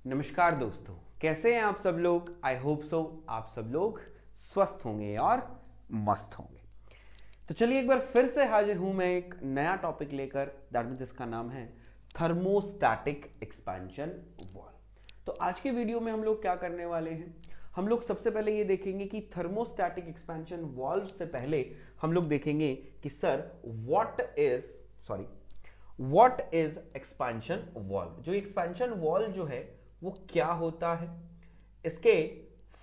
नमस्कार दोस्तों, कैसे हैं आप सब लोग। आई होप सो आप सब लोग स्वस्थ होंगे और मस्त होंगे। तो चलिए एक बार फिर से हाजिर हूं मैं एक नया टॉपिक लेकर, दैट मींस जिसका नाम है थर्मोस्टैटिक एक्सपेंशन वाल्व। तो आज के वीडियो में हम लोग क्या करने वाले हैं, हम लोग सबसे पहले ये देखेंगे कि थर्मोस्टैटिक एक्सपेंशन वाल्व से पहले हम लोग देखेंगे कि sir what is expansion valve. जो एक्सपेंशन वाल्व जो है वो क्या होता है, इसके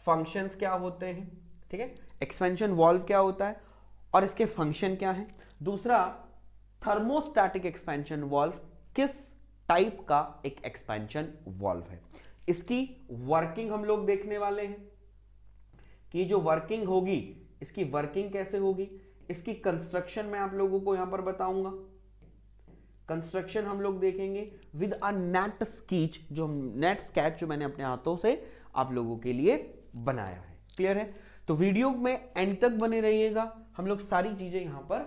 फंक्शंस क्या होते हैं, ठीक है। एक्सपेंशन वाल्व क्या होता है और इसके फंक्शन क्या है। दूसरा, थर्मोस्टैटिक एक्सपेंशन वाल्व किस टाइप का एक एक्सपेंशन वाल्व है, इसकी वर्किंग हम लोग देखने वाले हैं कि जो वर्किंग होगी, इसकी वर्किंग कैसे होगी। इसकी कंस्ट्रक्शन मैं आप लोगों को यहां पर बताऊंगा। कंस्ट्रक्शन हम लोग देखेंगे विद अ नेट स्केच जो मैंने अपने हाथों से आप लोगों के लिए बनाया है। क्लियर है। तो वीडियो में एंड तक बने रहिएगा, हम लोग सारी चीजें यहां पर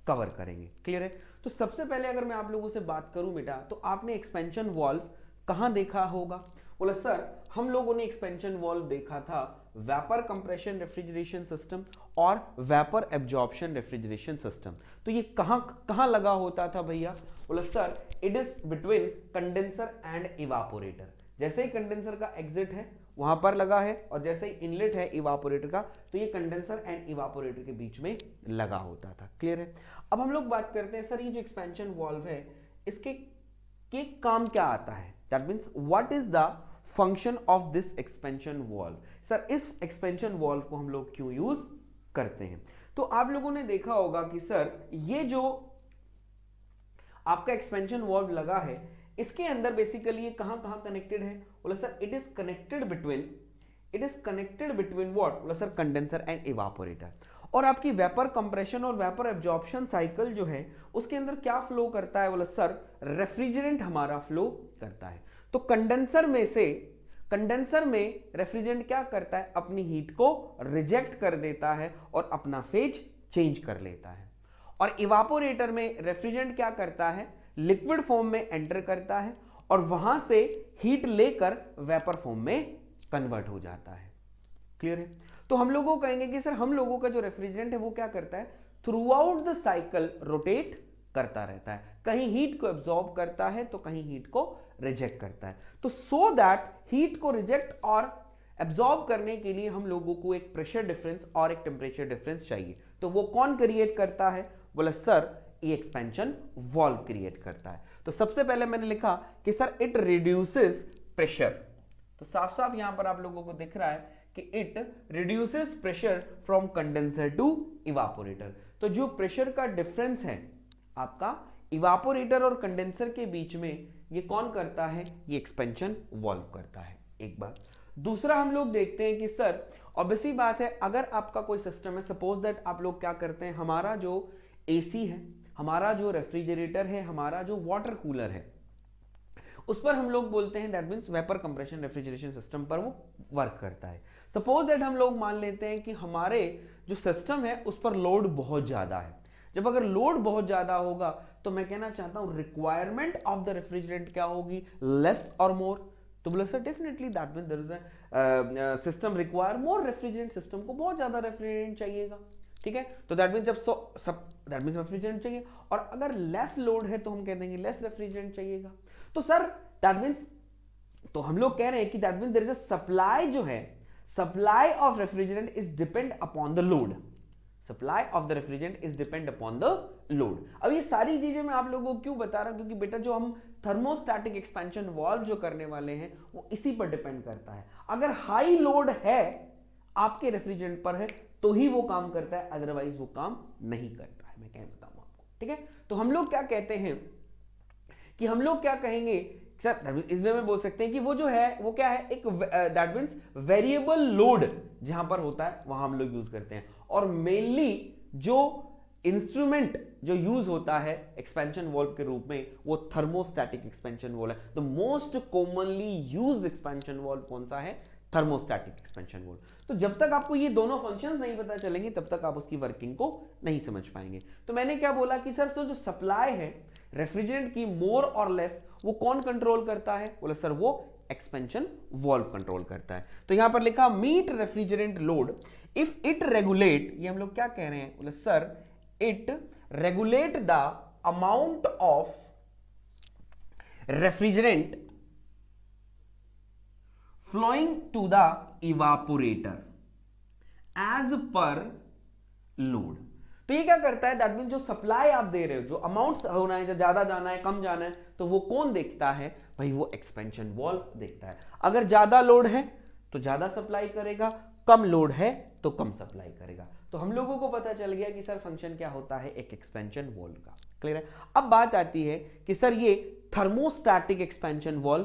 कवर करेंगे। क्लियर है। तो सबसे पहले अगर मैं आप लोगों से बात करूं बेटा, तो आपने एक्सपेंशन वाल्व कहां देखा होगा। बोला सर हम लोगों ने एक्सपेंशन वाल्व देखा था वेपर कंप्रेशन रेफ्रिजरेशन सिस्टम और वेपर एब्जॉर्प्शन रेफ्रिजरेशन सिस्टम। तो ये कहां कहां लगा होता था भैया। बोला sir it is between condenser and evaporator. जैसे ही कंडेंसर का एग्जिट है वहां पर लगा है और जैसे ही इनलेट है इवापोरेटर का, तो ये कंडेंसर एंड इवापोरेटर के बीच में लगा होता था। क्लियर है। अब हम लोग बात करते हैं सर ये जो एक्सपेंशन वाल्व है इसके के काम क्या आता है, that means what is the function of this expansion valve. Sir इस एक्सपेंशन वाल्व को हम लोग क्यों यूज करते हैं। तो आप लोगों ने देखा होगा कि सर ये जो आपका एक्सपेंशन वाल्व लगा है इसके अंदर बेसिकली ये कहां कहां कनेक्टेड है। बोला sir it is connected between what. बोला सर कंडेंसर एंड इवापोरेटर। और आपकी वेपर कंप्रेशन और वेपर एब्जॉर्प्शन साइकिल जो है उसके अंदर क्या फ्लो करता है। बोला सर रेफ्रिजरेंट हमारा फ्लो करता है। तो कंडेंसर में रेफ्रिजरेंट क्या करता है, अपनी हीट को रिजेक्ट कर देता है और अपना फेज चेंज कर लेता है। और इवापोरेटर में रेफ्रिजरेंट क्या करता है, लिक्विड फॉर्म में एंटर करता है और वहां से हीट लेकर वेपर फॉर्म में कन्वर्ट हो जाता है। क्लियर है। तो हम लोगों को कहेंगे कि सर हम लोगों का जो रेफ्रिजरेंट है वो क्या करता है, through out the cycle rotate करता रहता है। कहीं हीट को एब्जॉर्ब करता है तो कहीं हीट को रिजेक्ट करता है। तो सो दैट हीट को रिजेक्ट और एब्जॉर्ब करने के लिए हम लोगों को एक प्रेशर डिफरेंस और एक टेम्परेचर डिफरेंस चाहिए। तो वो कौन क्रिएट करता है। बोला सर ये एक्सपेंशन वाल्व क्रिएट करता है। तो सबसे पहले मैंने लिखा कि सर इट रिड्यूसेस प्रेशर। तो साफ साफ यहां पर आप लोगों को दिख रहा है कि it reduces pressure from condenser to evaporator. तो जो प्रेशर का डिफरेंस है आपका इवापोरेटर और कंडेंसर के बीच में, ये कौन करता है, ये एक्सपेंशन वाल्व करता है। एक बार दूसरा हम लोग देखते हैं कि सर ऑब्वियसली बात है, अगर आपका कोई सिस्टम है, सपोज दैट आप लोग क्या करते हैं, हमारा जो एसी है, हमारा जो रेफ्रिजरेटर है, हमारा जो वाटर कूलर है, उस पर हम लोग बोलते हैं that means vapour compression refrigeration system पर वो वर्क करता है। सपोज दैट हम लोग मान लेते हैं कि हमारे जो सिस्टम है उस पर लोड बहुत ज्यादा है। जब अगर लोड बहुत ज्यादा होगा तो मैं कहना चाहता हूं रिक्वायरमेंट ऑफ द रेफ्रिजरेंट क्या होगी, लेस और मोर। तो बोला sir definitely that means there is a system require more refrigerant, system को बहुत ज्यादा रेफ्रिजरेंट चाहिएगा। ठीक है। तो दैट मींस जब सब दैट मींस रेफ्रिजरेंट चाहिए, और अगर लेस लोड है तो हम कह देंगे लेस रेफ्रिजरेंट चाहिएगा। तो सर दैट मींस, तो हम लोग कह रहे हैं कि that means there is a supply जो है, supply of refrigerant is depend upon the load. Supply of the refrigerant is depend upon the load. अब ये सारी चीजें मैं आप लोगों को क्यों बता रहा हूं, क्योंकि बेटा जो हम थर्मोस्टैटिक एक्सपेंशन वाल्व जो करने वाले हैं वो इसी पर डिपेंड करता है। अगर हाई लोड है आपके रेफ्रिजरेंट पर है तो ही वो काम करता है, अदरवाइज वो काम नहीं करता है। मैं क्या बताऊं आपको। ठीक है। तो हम लोग क्या कहते हैं कि हम लोग क्या कहेंगे सर, इसमें में बोल सकते हैं कि वो जो है वो क्या है, एक दैट मींस वेरिएबल लोड जहां पर होता है वहां हम लोग यूज करते हैं। और मेनली जो इंस्ट्रूमेंट जो यूज होता है एक्सपेंशन वाल्व के रूप में वो थर्मोस्टैटिक एक्सपेंशन वाल्व है। The most commonly used expansion valve कौन सा है, थर्मोस्टैटिक एक्सपेंशन वाल्व। तो जब तक आपको ये दोनों फंक्शंस नहीं पता चलेंगे तब तक आप उसकी वर्किंग को नहीं समझ पाएंगे। तो मैंने क्या बोला कि सर जो सप्लाई है रेफ्रिजरेंट की मोर और लेस वो कौन कंट्रोल करता है। बोला सर वो एक्सपेंशन वॉल्व कंट्रोल करता है। तो यहां पर लिखा meet refrigerant load if it regulate, ये हम लोग क्या कह रहे हैं, बोले sir it regulate the amount of refrigerant flowing to the evaporator as per load। तो ये क्या करता है, दैट मीन जो सप्लाई आप दे रहे हो, जो अमाउंट्स होना है, जो ज्यादा जाना है कम जाना है, तो वो कौन देखता है भाई, वो एक्सपेंशन वॉल्व देखता है। अगर ज्यादा लोड है तो ज्यादा सप्लाई करेगा, कम लोड है तो कम सप्लाई करेगा। तो हम लोगों को पता चल गया कि सर फंक्शन क्या होता है एक एक्सपेंशन वॉल्व का। क्लियर है। अब बात आती है कि सर ये थर्मोस्टैटिक एक्सपेंशन वॉल्व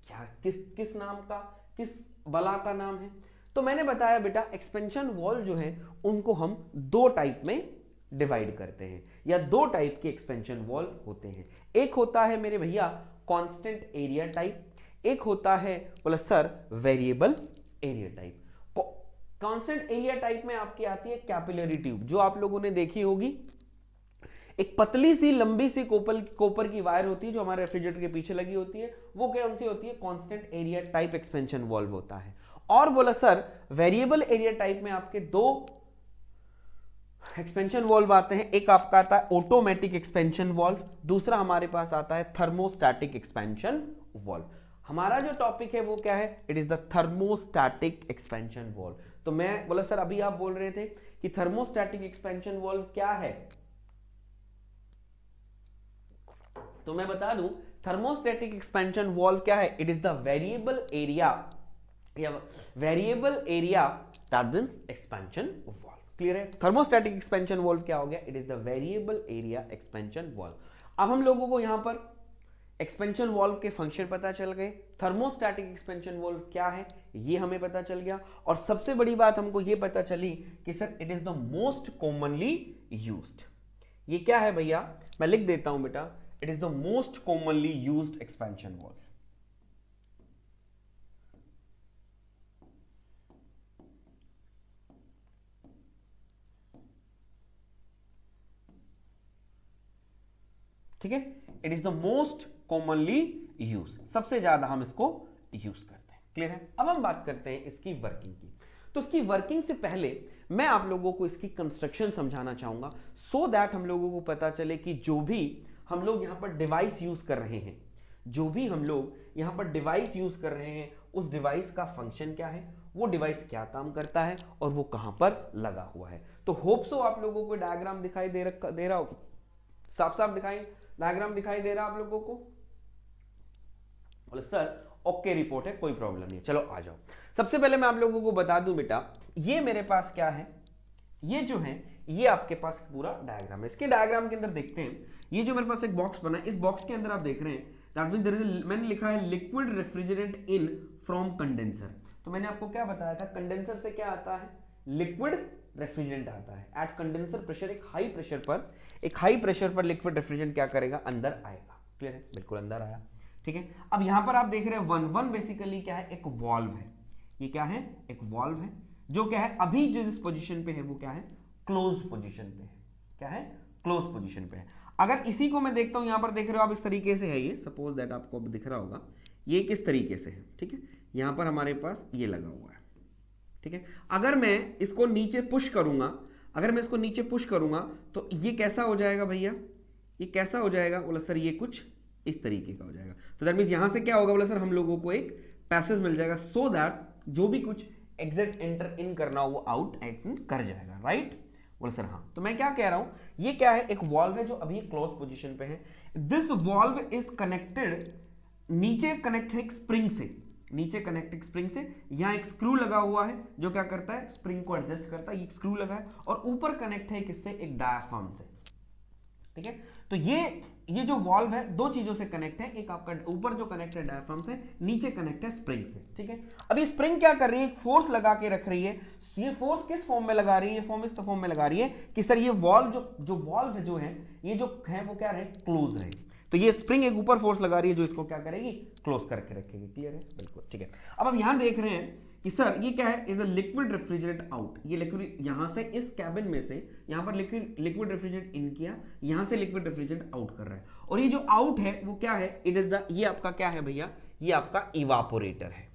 क्या, किस नाम का, किस बला का नाम है। तो मैंने बताया बेटा एक्सपेंशन वॉल्व जो है उनको हम दो टाइप में डिवाइड करते हैं, या दो टाइप के एक्सपेंशन वॉल्व होते हैं। एक होता है मेरे भैया कांस्टेंट एरिया टाइप, एक होता है बोला sir variable area type. Constant area type में आपकी आती है कैपिलरी ट्यूब, जो आप लोगों ने देखी होगी, एक पतली सी लंबी सी कॉपर की वायर होती है जो हमारे रेफ्रिजरेटर के पीछे लगी होती है, वो कौन सी होती है, constant area type expansion valve होता है। और बोला सर वेरिएबल एरिया टाइप में आपके दो एक्सपेंशन वॉल्व आते हैं, एक आपका आता है ऑटोमेटिक एक्सपेंशन वॉल्व, दूसरा हमारे पास आता है थर्मोस्टैटिक एक्सपेंशन वॉल्व। हमारा जो टॉपिक है वो क्या है, it is the thermostatic expansion valve. तो मैं बोला सर अभी आप बोल रहे थे कि थर्मोस्टैटिक एक्सपेंशन वॉल्व क्या है, तो मैं बता दूं थर्मोस्टैटिक एक्सपेंशन वॉल्व क्या है, it is the variable area, या variable area that means expansion valve. Clear है। थर्मोस्टैटिक एक्सपेंशन वॉल्व क्या हो गया, it is the variable area expansion valve. अब हम लोगों को यहां पर एक्सपेंशन वॉल्व के फंक्शन पता चल गए, थर्मोस्टैटिक एक्सपेंशन वॉल्व क्या है ये हमें पता चल गया, और सबसे बड़ी बात हमको ये पता चली कि sir it is the most commonly used. ये क्या है भैया, मैं लिख देता हूं बेटा, it is the most commonly used expansion valve. ठीक है, it is the most commonly use, सबसे ज्यादा हम इसको यूज करते हैं। क्लियर है। अब हम बात करते हैं इसकी वर्किंग की। तो इसकी वर्किंग से पहले मैं आप लोगों को इसकी कंस्ट्रक्शन समझाना चाहूंगा, सो दैट हम लोगों को पता चले कि जो भी हम लोग यहां पर डिवाइस यूज कर रहे हैं, जो भी हम लोग यहां पर डिवाइस यूज कर रहे हैं, उस डिवाइस का फंक्शन क्या है, वो डिवाइस क्या काम करता है, और वो कहां पर लगा हुआ है। तो होप सो आप लोगों को डायग्राम दिखाई दे रहा हो, साफ साफ दिखाई, डायग्राम दिखाई दे रहा आप लोगों को। बोले सर ओके रिपोर्ट है, कोई प्रॉब्लम नहीं। चलो आ जाओ। सबसे पहले मैं आप लोगों को बता दूं बेटा, ये मेरे पास क्या है, ये जो है ये आपके पास पूरा डायग्राम है। इसके डायग्राम के अंदर देखते हैं, ये जो मेरे पास एक बॉक्स बना है, इस बॉक्स के अंदर आप देख रहे हैं दैट मीन देयर इज, मैंने लिखा है liquid refrigerant in from condenser. तो मैंने आपको क्या बताया था, कंडेंसर से क्या आता है, लिक्विड रेफ्रिजरेंट आता है। एट कंडेंसर प्रेशर, एक हाई प्रेशर पर लिक्विड रेफ्रिजरेंट क्या करेगा, अंदर आएगा। क्लियर है, बिल्कुल अंदर आया। ठीक है। अब यहां पर आप देख रहे हैं वन बेसिकली क्या है, एक वॉल्व है। ये क्या है, एक वॉल्व है, जो क्या है अभी जो इस पोजीशन पे है वो क्या है, क्लोज्ड पोजीशन पे है। क्या है, क्लोज पोजीशन पे है। अगर इसी को मैं देखता हूं, यहां पर देख रहे हो आप, इस तरीके से है ये, सपोज दैट आपको अब दिख रहा होगा ये किस तरीके से है। ठीक है, यहां पर हमारे पास ये लगा हुआ है। ठीक है, अगर मैं इसको नीचे पुश करूंगा, तो ये कैसा हो जाएगा भैया, ये कैसा हो जाएगा, बोला सर ये कुछ इस तरीके का हो जाएगा। तो दैट मींस यहां से क्या होगा, बोला सर हम लोगों को एक पैसेज मिल जाएगा, सो दैट जो भी कुछ एग्जिट एंटर इन करना हो वो आउट एंड कर जाएगा। राइट, बोला सर हाँ। तो मैं क्या कह रहा हूं, ये क्या है, एक वॉल्व है जो अभी क्लोज पोजीशन पे है। दिस वॉल्व इज कनेक्टेड, नीचे कनेक्ट है एक स्प्रिंग से, यहां एक स्क्रू लगा हुआ है जो क्या करता है, स्प्रिंग को एडजस्ट करता है। ये स्क्रू लगा है, और ऊपर कनेक्ट है किससे, एक डायाफ्राम से। ठीक है, तो ये जो वॉल्व है दो चीजों से कनेक्ट है, एक आपका ऊपर जो कनेक्ट है डायाफ्राम से, नीचे कनेक्ट है स्प्रिंग से। ठीक है, अब ये स्प्रिंग क्या कर रही है, एक फोर्स लगा के रख रही है। ये फोर्स किस फॉर्म में लगा रही है, ये फोर्स इस फॉर्म में लगा रही है कि सर ये वॉल्व जो वॉल्व जो है, ये जो है वो क्या रहे, क्लोज रहे। तो ये स्प्रिंग एक ऊपर फोर्स लगा रही है जो इसको क्या करेगी, क्लोज करके रखेगी। क्लियर है, बिल्कुल ठीक है। अब हम यहां देख रहे हैं कि सर ये क्या है, is a liquid refrigerant out. ये लिक्विड यहां से इस कैबिन में से यहां पर लिक्विड रेफ्रिजरेंट इन किया, यहां से लिक्विड रेफ्रिजरेंट आउट कर रहा है। और ये जो आउट है वो क्या है, इट इज द, ये आपका क्या है भैया, ये आपका इवापोरेटर है,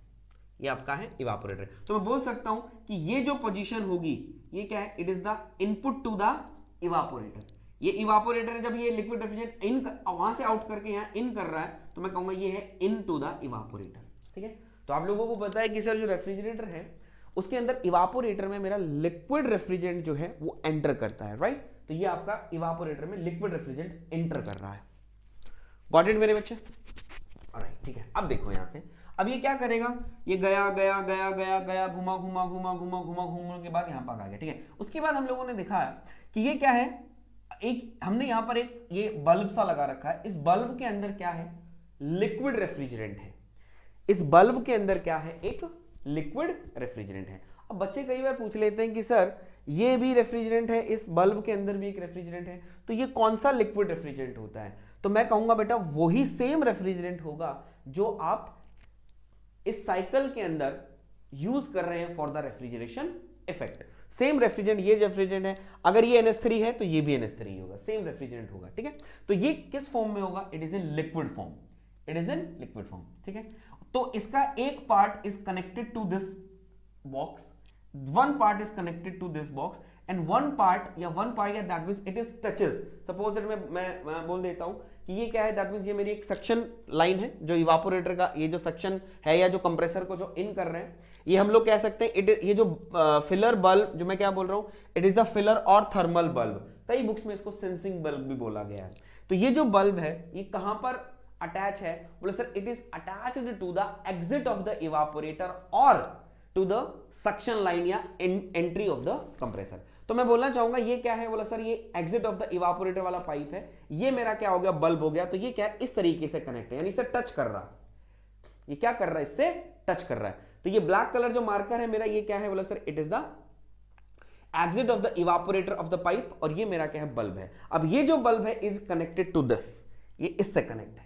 ये आपका है इवापोरेटर। तो मैं बोल सकता हूं कि ये जो पोजीशन होगी ये क्या है, it is the input to the evaporator. ये इवापोरेटर है, जब ये लिक्विड रेफ्रिजरेंट इन वहां से आउट करके यहां इन कर रहा है तो मैं कहूंगा ये है इन टू द इवापोरेटर। ठीक है, तो आप लोगों को पता है कि सर जो रेफ्रिजरेटर है उसके अंदर इवापोरेटर में मेरा लिक्विड रेफ्रिजरेंट जो है वो एंटर करता है, राइट। तो ये आपका इवापोरेटर में लिक्विड रेफ्रिजरेंट एंटर कर रहा है। गॉट इट मेरे बच्चे? ऑलराइट, ठीक है। अब देखो यहां से, अब ये क्या करेगा, ये गया गया गया गया गया घुमा घुमा घुमा घुमा घुमा घूमने के बाद यहां पर आ गया। ठीक है, उसके बाद हम लोगों ने देखा कि ये क्या है, एक हमने यहां पर एक ये बल्ब सा लगा रखा है। इस बल्ब के अंदर क्या है, लिक्विड रेफ्रिजरेंट है। इस बल्ब के अंदर क्या है, एक लिक्विड रेफ्रिजरेंट है। अब बच्चे कई बार पूछ लेते हैं कि सर ये भी रेफ्रिजरेंट है, इस बल्ब के अंदर भी एक रेफ्रिजरेंट है, तो ये कौन सा लिक्विड रेफ्रिजरेंट होता है? तो मैं कहूंगा बेटा वही सेम रेफ्रिजरेंट होगा जो आप इस साइकिल के अंदर यूज कर रहे हैं for the refrigeration effect. Same refrigerant, ये रेफ्रिजरेंट है, अगर ये NH3 है तो ये भी NH3 होगा, सेम रेफ्रिजरेंट होगा। ठीक है, तो ये किस फॉर्म में होगा, it is in liquid form, it is in liquid form. ठीक है, तो इसका एक part is connected to this box, one part is connected to this box and one part या that means it is touches. Suppose that मैं बोल देता हूं कि ये क्या है, दैट मींस ये मेरी एक सक्शन लाइन है, जो इवापोरेटर का ये जो सक्शन है या जो कंप्रेसर को जो इन कर रहे हैं, ये हम लोग कह सकते हैं ये जो फिलर बल्ब, जो मैं क्या बोल रहा हूं, इट इज द फिलर और थर्मल बल्ब। कई बुक्स में इसको सेंसिंग बल्ब भी बोला गया है। तो ये जो बल्ब है ये कहां पर अटैच है, बोले sir it is attached to the exit of the evaporator और टू द सक्शन लाइन या एंट्री ऑफ द कंप्रेसर। तो मैं बोलना चाहूंगा ये क्या है, बोला सर ये एग्जिट ऑफ द इवापोरेटर वाला पाइप है, ये मेरा क्या हो गया, बल्ब हो गया। तो ये क्या है, इस तरीके से कनेक्ट है, यानी इसे टच कर रहा है, ये क्या कर रहा है, इससे टच कर रहा है। तो ये ब्लैक कलर जो मार्कर है मेरा, ये क्या है, बोला sir it is the exit of the evaporator of the pipe, और ये मेरा क्या है, बल्ब है। अब ये जो बल्ब है इज कनेक्टेड टू दिस, ये इससे कनेक्ट है,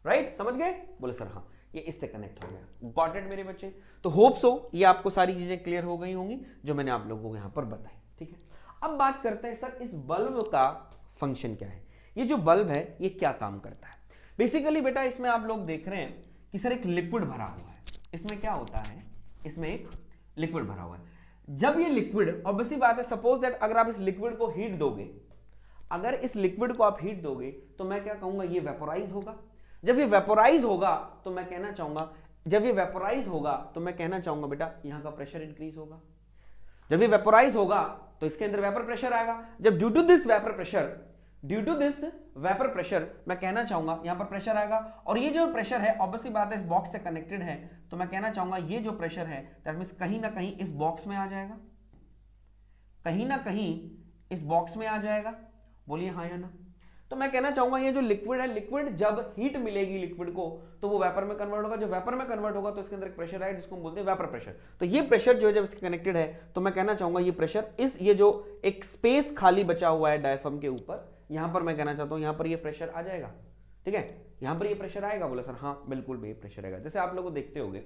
राइट, समझ गए? बोले सर हाँ, ये इससे कनेक्ट हो गया। गॉट इट मेरे बच्चे? तो होप सो ये आपको सारी चीजें क्लियर हो गई होंगी जो मैंने आप लोगों को यहां पर बताई। ठीक है, अब बात करते हैं सर इस बल्ब का फंक्शन क्या है। ये जो बल्ब है ये क्या काम करता है? बेसिकली बेटा इसमें आप लोग देख रहे हैं कि सर एक लिक्विड भरा हुआ है। इसमें क्या होता है, इसमें एक लिक्विड भरा हुआ है। जब ये लिक्विड, ऑब्वियसली बात है, सपोज दैट अगर आप इस लिक्विड को हीट दोगे, अगर इस लिक्विड को आप हीट दोगे तो मैं क्या कहूंगा, ये वेपोराइज होगा। जब ये वेपोराइज होगा तो मैं कहना चाहूंगा, जब ये वेपोराइज होगा तो मैं कहना चाहूंगा बेटा यहां का प्रेशर इंक्रीज होगा। जब ये वेपोराइज होगा तो इसके अंदर वेपर प्रेशर आएगा। जब due to this vapour pressure मैं कहना चाहूंगा यहां पर प्रेशर आएगा, और ये जो प्रेशर है ऑब्वियसली बात है इस बॉक्स से कनेक्टेड है, तो मैं कहना चाहूंगा ये जो प्रेशर है दैट मींस कहीं ना कहीं इस बॉक्स में आ जाएगा, कहीं ना कहीं इस बॉक्स में आ जाएगा। बोलिए हाँ या ना? तो मैं कहना चाहूंगा ये जो लिक्विड है, लिक्विड जब हीट मिलेगी लिक्विड को तो वो वेपर में कन्वर्ट होगा। जो वेपर में कन्वर्ट होगा तो इसके अंदर एक प्रेशर आएगा जिसको हम बोलते हैं वेपर प्रेशर। तो ये प्रेशर जो है जब इसके कनेक्टेड है तो मैं कहना चाहूंगा ये प्रेशर इस, ये जो एक स्पेस खाली बचा हुआ है डायफ्राम के ऊपर, यहां पर मैं कहना चाहता हूं यहां पर ये प्रेशर आ जाएगा। ठीक है, यहां पर ये प्रेशर आएगा। बोला सर हाँ बिल्कुल ये प्रेशर आएगा। जैसे आप लोग देखते होंगे,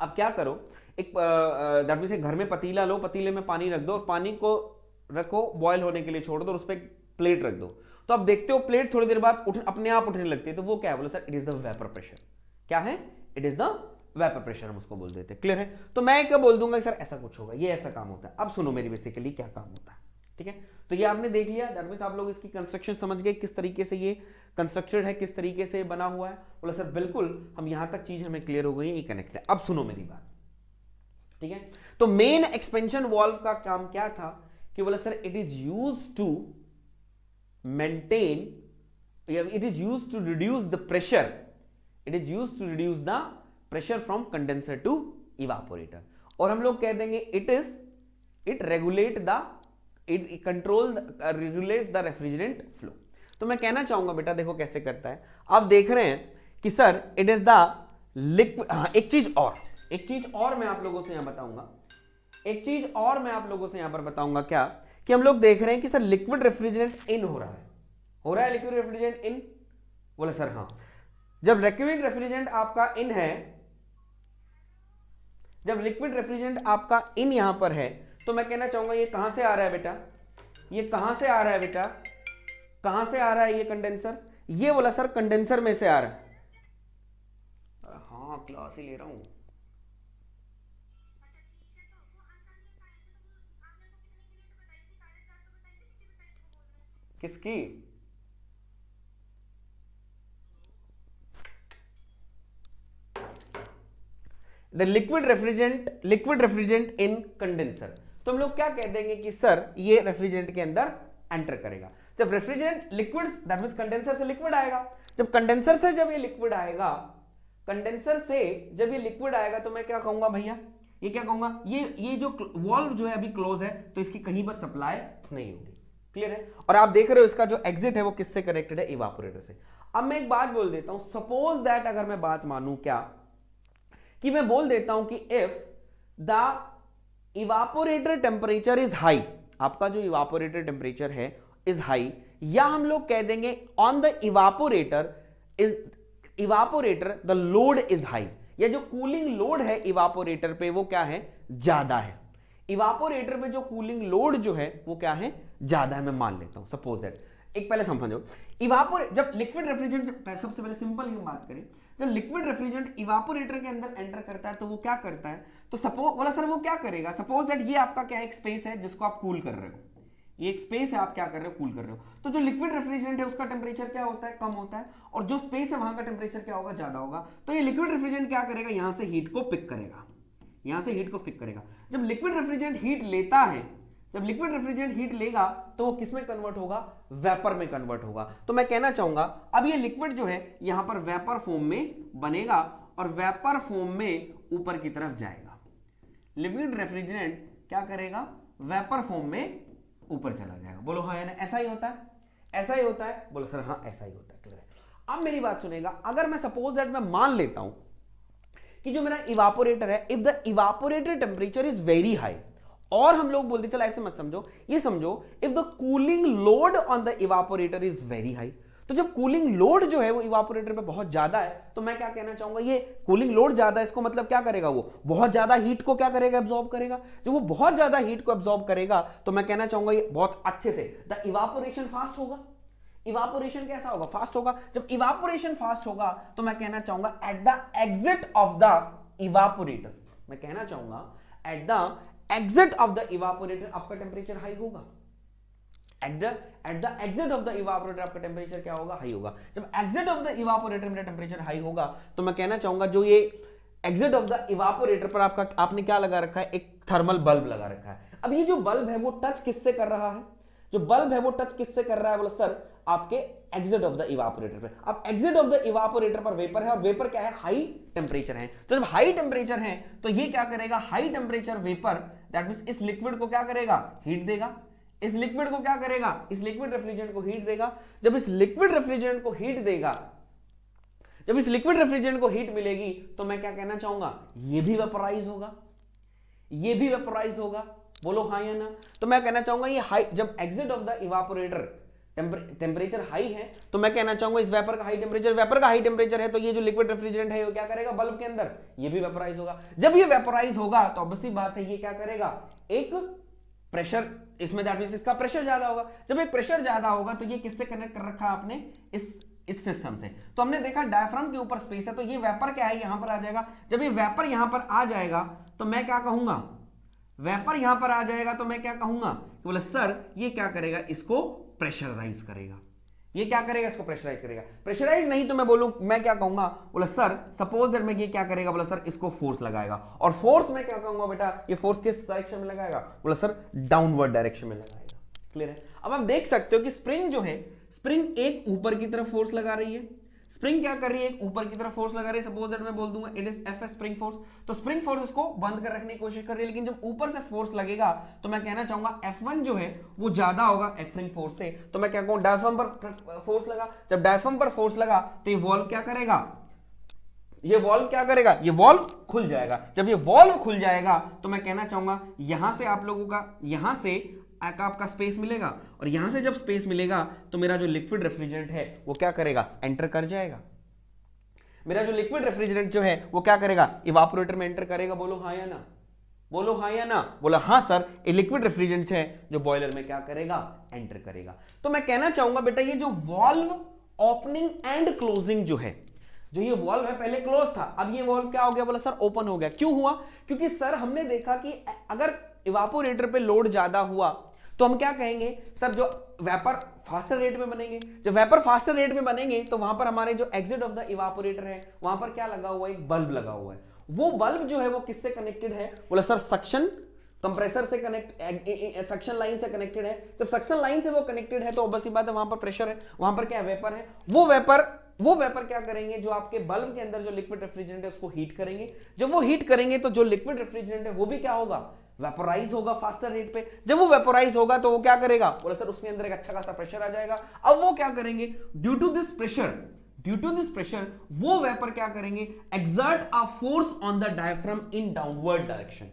अब क्या करो, एक दैट मींस घर में पतीला लो, पतीले में पानी रख दो और पानी को रखो बॉयल होने के लिए छोड़ दो और उस पर प्लेट रख दो। तो आप देखते हो प्लेट थोड़ी देर बाद अपने आप उठने लगती है, तो वो क्या है, बोले sir it is the vapour pressure. क्या है, it is the vapour pressure, हम उसको बोल देते हैं। क्लियर है? तो मैं क्या बोल दूंगा सर ऐसा कुछ होगा, ये ऐसा काम होता है। अब सुनो मेरी बेसिकली क्या काम होता है। ठीक है, तो ये आपने देख लिया, दैट मींस आप लोग इसकी कंस्ट्रक्शन समझ गए, किस तरीके से ये कंस्ट्रक्टेड है, किस तरीके से बना हुआ है। बोला सर बिल्कुल, हम यहां तक चीज हमें क्लियर हो गई है, ये कनेक्ट है। अब सुनो मेरी बात। ठीक है, तो मेन एक्सपेंशन वाल्व का काम क्या था कि बोला sir it is used to maintain, it is used to reduce the pressure, it is used to reduce the pressure from condenser to evaporator। और हम लोग कह देंगे it regulate the, it control regulate the refrigerant flow। तो मैं कहना चाहूंगा बेटा देखो कैसे करता है। आप देख रहे हैं कि sir it is the liquid. एक चीज और मैं आप लोगों से यहां बताऊंगा, एक चीज और मैं आप लोगों से यहां पर बताऊंगा क्या, कि हम लोग देख रहे हैं कि सर लिक्विड रेफ्रिजरेंट इन हो रहा है लिक्विड रेफ्रिजरेंट इन। बोले सर हाँ, जब लिक्विड रेफ्रिजरेंट आपका इन है, जब लिक्विड रेफ्रिजरेंट आपका इन यहां पर है, तो मैं कहना चाहूंगा ये कहां से आ रहा है बेटा, ये कहां से आ रहा है बेटा, कहां से आ रहा है ये कंडेंसर, ये बोला सर कंडेंसर में से आ रहा है। हाँ क्लास ही ले रहा हूँ। किसकी? The liquid refrigerant in condenser. तो हम लोग क्या कह देंगे कि सर ये रेफ्रिजरेंट के अंदर एंटर करेगा। जब refrigerant liquid, that means condenser से लिक्विड आएगा। जब कंडेंसर से जब ये लिक्विड आएगा, कंडेंसर से जब ये लिक्विड आएगा तो मैं क्या कहूंगा भैया, ये क्या कहूंगा, ये जो वॉल्व जो है अभी क्लोज है तो इसकी कहीं पर सप्लाई नहीं होगी। क्लियर है? और आप देख रहे हो इसका जो एग्जिट है वो किससे कनेक्टेड है? इवापोरेटर से। अब मैं एक बात बोल देता हूं, सपोज दैट अगर मैं बात मानूं क्या कि मैं बोल देता हूं कि if the evaporator temperature is high, आपका जो इवापोरेटर टेम्परेचर है इज हाई, या हम लोग कह देंगे on the evaporator the load is high, या जो कूलिंग लोड है इवापोरेटर पे वो क्या है? ज्यादा है। इवापोरेटर में जो कूलिंग लोड जो है वो क्या है? ज्यादा है। मैं मान लेता हूं सपोज दैट, एक पहले समझो, जब लिक्विड रेफ्रिजरेंट, सबसे पहले सिंपल ही बात करें, जब लिक्विड रेफ्रिजरेंट इवापोरेटर के अंदर एंटर करता है तो वो क्या करता है? तो सपोज बोला सर वो क्या करेगा, सपोज दैट ये आपका क्या एक स्पेस है जिसको आप कूल कर रहे हो, ये एक स्पेस है, आप क्या कर रहे हो? कूल कर रहे हो। तो जो लिक्विड रेफ्रिजरेंट है उसका टेम्परेचर क्या होता है? कम होता है, और जो स्पेस है वहां का टेम्परेचर क्या होगा? ज्यादा होगा। तो ये लिक्विड रेफ्रिजरेंट क्या करेगा? यहां से हीट को पिक करेगा, यहां से हीट को पिक करेगा। जब लिक्विड रेफ्रिजरेंट हीट लेता है, जब लिक्विड रेफ्रिजरेंट हीट लेगा तो वो किस में कन्वर्ट होगा? वेपर में कन्वर्ट होगा। तो मैं कहना चाहूंगा अब ये लिक्विड जो है यहां पर वेपर फॉर्म में बनेगा और वेपर फॉर्म में ऊपर की तरफ जाएगा। लिक्विड रेफ्रिजरेंट क्या करेगा? वेपर फॉर्म में ऊपर चला जाएगा। बोलो हाँ या ना? ऐसा ही होता है? ऐसा ही होता है? बोलो सर हाँ ऐसा ही होता है। क्लियर है? अब मेरी बात सुनेगा, अगर मैं सपोज दैट मैं मान लेता हूं कि जो मेरा इवापोरेटर है, if the evaporator temperature is very high, और हम लोग बोलते चला ऐसे मत समझो, ये समझो if the cooling load on the evaporator is very high, तो जब कूलिंग लोड जो है वो इवापोरेटर पे बहुत ज्यादा है तो मैं क्या कहना चाहूंगा, ये कूलिंग लोड ज्यादा है, इसको मतलब क्या करेगा? वो बहुत ज्यादा हीट को क्या करेगा? एब्जॉर्ब करेगा। जब वो बहुत ज्यादा हीट को एब्जॉर्ब करेगा तो मैं कहना चाहूंगा ये बहुत अच्छे से द इवापोरेशन फास्ट होगा। इवापोरेशन कैसा होगा? फास्ट होगा। जब इवापोरेशन फास्ट होगा तो मैं कहना चाहूंगा at the exit of the evaporator, मैं कहना चाहूंगा at the exit of the evaporator आपका टेम्परेचर हाई होगा। At the exit of the evaporator आपका टेम्परेचर क्या होगा? हाई होगा। जब एग्जिट ऑफ द इवापोरेटर मेरा टेम्परेचर हाई होगा तो मैं कहना चाहूंगा जो ये एग्जिट ऑफ द इवापोरेटर पर आपने क्या लगा रखा है? एक थर्मल बल्ब लगा रखा है। अब ये जो बल्ब है वो टच किससे कर रहा है? जो बल्ब है वो टच किससे कर रहा है? बोला सर आपके एग्जिट ऑफ द इवापोरेटर पर। अब एग्जिट ऑफ द इवापोरेटर पर वेपर है और वेपर क्या है? हाई टेम्परेचर है। तो जब हाई टेम्परेचर है तो ये क्या करेगा? High temperature vapour that means इस लिक्विड को क्या करेगा? हीट देगा। इस लिक्विड को क्या करेगा? इस लिक्विड रेफ्रिजरेंट को हीट देगा। जब इस लिक्विड रेफ्रिजरेंट को हीट देगा, जब इस लिक्विड रेफ्रिजरेंट को हीट मिलेगी तो मैं क्या कहना चाहूंगा? ये भी वेपोराइज होगा, ये भी वेपोराइज होगा। बोलो हाँ या ना? तो मैं कहना चाहूंगा ये हाई, जब exit of the evaporator temperature high है तो मैं कहना चाहूंगा इस वेपर का हाई टेम्परेचर, वेपर का हाई टेम्परेचर है तो ये जो लिक्विड रेफ्रिजरेंट है वो क्या करेगा? बल्ब के अंदर ये भी वेपोराइज होगा। जब ये वेपोराइज होगा तो ऑब्वियसली बात है ये क्या करेगा? एक प्रेशर इसमें, दैट मींस इसका प्रेशर ज्यादा होगा। जब एक प्रेशर ज्यादा होगा तो ये किससे कनेक्ट कर रखा है आपने? इस सिस्टम से। तो हमने देखा डायफ्राम के ऊपर स्पेस है तो ये वेपर क्या है? यहां पर आ जाएगा। जब ये वेपर यहां पर आ जाएगा तो मैं क्या कहूंगा? वेपर यहां पर आ जाएगा तो मैं क्या कहूंगा? बोले सर ये क्या करेगा? इसको प्रेशराइज करेगा। ये क्या करेगा? इसको प्रेशराइज करेगा। प्रेशराइज नहीं तो मैं बोलूं, मैं क्या कहूंगा? बोला सर सपोज दैट मैं ये क्या करेगा? बोला सर इसको फोर्स लगाएगा। और फोर्स मैं क्या कहूंगा बेटा? ये फोर्स किस डायरेक्शन में लगाएगा? बोला सर डाउनवर्ड डायरेक्शन में लगाएगा। क्लियर है? अब आप देख सकते हो कि स्प्रिंग जो है, स्प्रिंग एक ऊपर की तरफ फोर्स लगा रही है। स्प्रिंग क्या कर रही है? एक ऊपर की तरफ फोर्स लगा रही है। सपोज दैट मैं बोल दूंगा it is F spring force, तो स्प्रिंग फोर्स इसको बंद कर रखने की कोशिश कर रही है, लेकिन जब ऊपर से फोर्स लगेगा तो मैं कहना चाहूंगा F1 जो है वो ज्यादा होगा स्प्रिंग फोर्स से। तो मैं क्या कहूं? डायफ्राम पर फोर्स लगा। जब डायफ्राम पर फोर्स लगा तो ये वॉल्व क्या करेगा? ये वॉल्व क्या करेगा? ये वॉल्व खुल जाएगा। जब ये वॉल्व खुल जाएगा तो मैं कहना चाहूंगा यहां से आप लोगों का, यहां से आपका स्पेस मिलेगा, और यहां से जब स्पेस मिलेगा तो मेरा जो लिक्विड रेफ्रिजरेंट है वो क्या करेगा? एंटर कर जाएगा। मेरा जो लिक्विड रेफ्रिजरेंट जो है वो क्या करेगा? इवापोरेटर में एंटर करेगा। बोलो हाँ या ना? बोलो हाँ या ना? बोला हाँ सर, ये लिक्विड रेफ्रिजरेंट है जो बॉयलर में क्या करेगा? एंटर करेगा। तो मैं कहना चाहूंगा बेटा ये जो वॉल्व ओपनिंग एंड क्लोजिंग जो है, जो ये वॉल्व है पहले क्लोज था, अब ये वॉल्व क्या हो गया, बोला सर ओपन हो गया। क्यों हुआ? क्योंकि सर हमने देखा कि अगर इवापोरेटर पे लोड ज्यादा हुआ तो हम क्या कहेंगे सर, जो वेपर फास्टर रेट में बनेंगे, जब वेपर फास्टर रेट में बनेंगे तो वहां पर हमारे जो एग्जिट ऑफ द इवापोरेटर है वहां पर क्या लगा हुआ है, एक बल्ब लगा हुआ है। वो बल्ब जो है वो किससे कनेक्टेड है, बोला सर सक्शन कंप्रेसर से कनेक्ट, सक्शन लाइन से कनेक्टेड है। जब सक्शन लाइन से वो कनेक्टेड है तो ऑब्वियसली बात है वहां पर प्रेशर है, वहां पर क्या वेपर है, वो वेपर क्या करेंगे, जो आपके बल्ब के अंदर जो लिक्विड रेफ्रिजरेंट है उसको हीट करेंगे। जब वो हीट करेंगे तो जो लिक्विड रेफ्रिजरेंट है वो भी क्या होगा, वेपोराइज होगा फास्टर रेट पे। जब वो वेपोराइज होगा तो वो क्या करेगा, बोला सर उसके अंदर एक अच्छा खासा प्रेशर आ जाएगा। अब वो क्या करेंगे, ड्यू टू दिस प्रेशर वो वेपर क्या करेंगे, exert a force on the diaphragm in downward direction.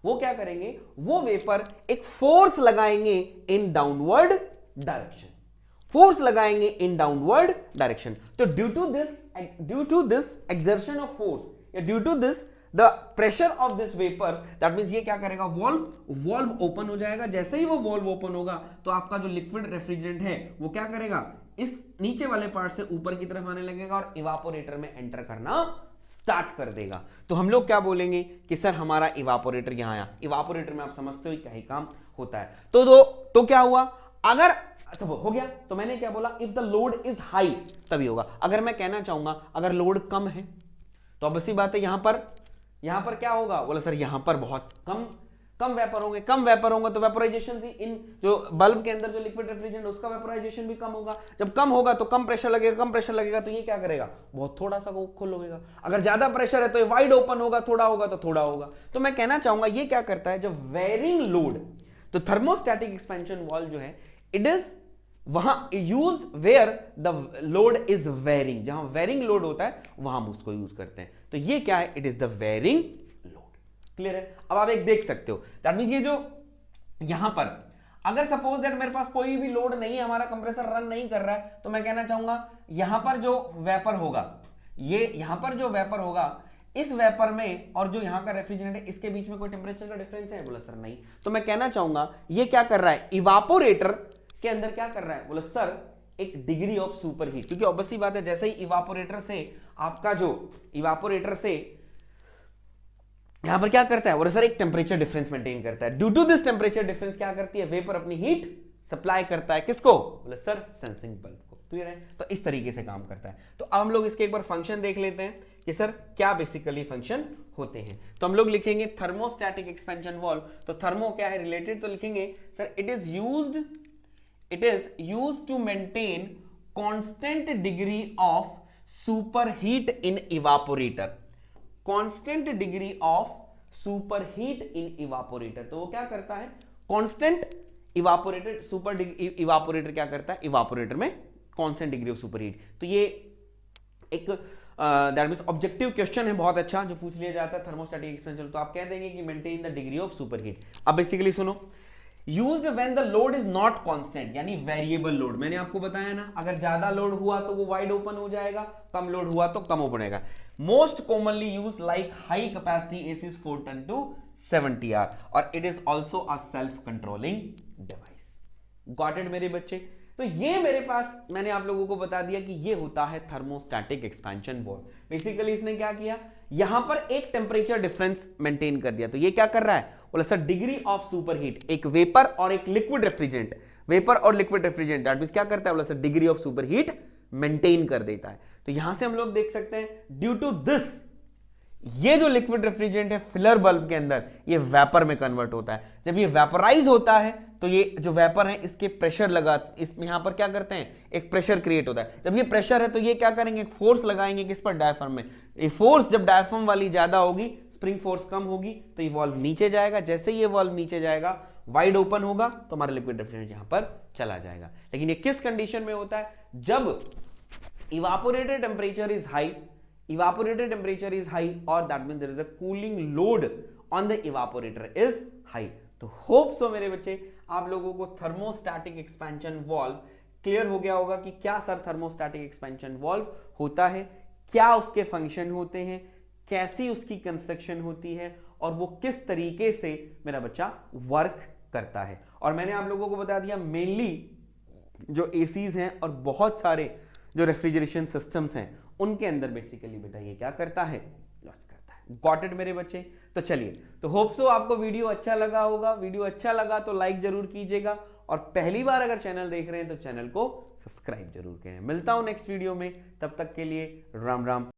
वो क्या करेंगे, वो वेपर एक फोर्स लगाएंगे इन डाउनवर्ड डायरेक्शन, फोर्स लगाएंगे इन डाउनवर्ड डायरेक्शन। तो due to this exertion of force या due to this the pressure of this vapour, that means ये क्या करेगा, वॉल्व ओपन हो जाएगा। जैसे ही वो वॉल्व ओपन होगा तो आपका जो लिक्विड रेफ्रिजरेंट है वो क्या करेगा, इस नीचे वाले पार्ट से ऊपर की तरफ आने लगेगा और इवापोरेटर में एंटर करना स्टार्ट कर देगा। तो हम लोग क्या बोलेंगे कि सर हमारा इवापोरेटर यहां आया। इवापोरेटर में आप समझते हो क्या ही काम होता है। तो क्या हुआ, अगर सब हो गया तो मैंने क्या बोला, if the load is high तभी होगा। अगर मैं कहना चाहूंगा अगर लोड कम है तो ऑब्वियसली बात है यहां पर क्या होगा, बोला सर यहां पर बहुत कम वेपर होंगे। कम वेपर होंगे तो वेपोराइजेशन भी इन जो बल्ब के अंदर जो लिक्विड रेफ्रिजरेंट उसका वेपोराइजेशन भी कम होगा। जब कम होगा तो कम प्रेशर लगेगा तो ये क्या करेगा, बहुत थोड़ा सा खोल होगा। अगर ज्यादा प्रेशर है तो ये वाइड ओपन होगा, थोड़ा होगा तो थोड़ा होगा। तो मैं कहना चाहूंगा ये क्या करता है, जब वेरिंग लोड, तो थर्मोस्टैटिक एक्सपेंशन वाल्व जो है इट इज वहां used where the load is varying, जहां वेरिंग लोड होता है वहां हम उसको यूज करते हैं। तो ये क्या है, it is the varying load. Clear है? अब आप एक देख सकते हो, दैट मींस ये जो यहां पर अगर सपोज दैट मेरे पास कोई भी लोड नहीं है, हमारा कंप्रेसर रन नहीं कर रहा है, तो मैं कहना चाहूंगा यहां पर जो वेपर होगा, ये यहां पर जो वेपर होगा, इस वेपर में और जो यहां का रेफ्रिजरेंट है इसके बीच में कोई टेंपरेचर का डिफरेंस है, बोला सर नहीं। तो मैं कहना चाहूंगा ये क्या कर रहा है, इवापोरेटर के अंदर क्या कर रहा है, बोला सर एक डिग्री ऑफ सुपर हीट। क्योंकि ऑब्वियसली बात है जैसे ही इवापोरेटर से आपका जो इवापोरेटर से यहां पर क्या करता है, बोला सर एक टेंपरेचर डिफरेंस मेंटेन करता है। Due to this temperature difference क्या करती है, वेपर अपनी हीट सप्लाई करता है किसको, बोला सर सेंसिंग बल्ब को। क्लियर है? तो इस तरीके से काम करता है। तो अब हम लोग इसके एक बार फंक्शन देख लेते हैं कि सर क्या बेसिकली फंक्शन होते हैं। तो हम लोग लिखेंगे थर्मोस्टैटिक एक्सपेंशन वाल्व। तो थर्मो क्या है, रिलेटेड, तो लिखेंगे sir it is used to maintain constant degree of superheat in evaporator. Constant degree of superheat in evaporator. तो वो क्या करता है, कांस्टेंट इवापोरेटर क्या करता है, इवापोरेटर में कांस्टेंट डिग्री ऑफ सुपरहीट। तो ये एक दैट मींस ऑब्जेक्टिव क्वेश्चन है बहुत अच्छा जो पूछ लिया जाता है थर्मोस्टैटिक एक्सपेंशन। तो आप कह देंगे कि maintain the degree of superheat. अब बेसिकली सुनो, used when the load is not constant, यानी वेरिएबल लोड। मैंने आपको बताया ना, अगर ज्यादा लोड हुआ तो वो वाइड ओपन हो जाएगा, कम लोड हुआ तो कम ओपन होगा। Most commonly use like high capacity AC 4 ton to 70 R, और it is also a self controlling device. Got it मेरे बच्चे? तो ये मेरे पास मैंने आप लोगों को बता दिया कि ये होता है थर्मोस्टैटिक एक्सपेंशन वाल्व। बेसिकली इसने क्या किया, यहां पर एक टेंपरेचर डिफरेंस मेंटेन कर दिया। तो ये क्या कर रहा है, बोला सर डिग्री ऑफ सुपरहीट, एक वेपर और एक लिक्विड रेफ्रिजरेंट, वेपर और लिक्विड रेफ्रिजरेंट, दैट मींस क्या करता है, बोला sir degree of superheat maintain कर देता है। तो यहां से हम लोग देख सकते हैं ड्यू टू दिस, ये जो लिक्विड रेफ्रिजरेंट है फिलर बल्ब के अंदर ये वेपर में कन्वर्ट होता है। जब ये वेपराइज होता है तो ये जो वेपर है इसके प्रेशर लगा, इसमें यहां पर क्या करते हैं, एक प्रेशर क्रिएट होता है। जब ये प्रेशर है तो ये क्या करेंगे, एक फोर्स लगाएंगे किस पर, डायफ्राम में। ये फोर्स जब डायफ्राम वाली ज्यादा होगी, स्प्रिंग फोर्स कम होगी, तो ये वॉल्व नीचे जाएगा। जैसे ये वॉल्व नीचे जाएगा, वाइड ओपन होगा, तो हमारा लिक्विड रेफ्रिजरेंट यहां पर चला जाएगा। लेकिन ये किस कंडीशन में होता है, जब evaporated temperature is high, evaporated temperature is high, or that means there is a cooling load on the evaporator is high. तो होप सो मेरे बच्चे आप लोगों को थर्मोस्टैटिक एक्सपेंशन वाल्व क्लियर हो गया होगा कि क्या सर थर्मोस्टैटिक एक्सपेंशन वाल्व होता है, क्या उसके फंक्शन होते हैं, कैसी उसकी कंस्ट्रक्शन होती है, और वो किस तरीके से मेरा बच्चा वर्क करता है। और मैंने आप लोगों को बता दिया मेनली जो एसीज हैं और बहुत सारे जो रेफ्रिजरेशन सिस्टम्स हैं उनके अंदर बेसिकली बेटा ये क्या करता है, लॉस करता है। गॉट इट मेरे बच्चे? तो चलिए, तो होप सो आपको वीडियो अच्छा लगा होगा। वीडियो अच्छा लगा तो लाइक जरूर कीजिएगा, और पहली बार अगर चैनल देख रहे हैं तो चैनल को सब्सक्राइब जरूर करें। मिलता हूं नेक्स्ट वीडियो में, तब तक के लिए राम राम।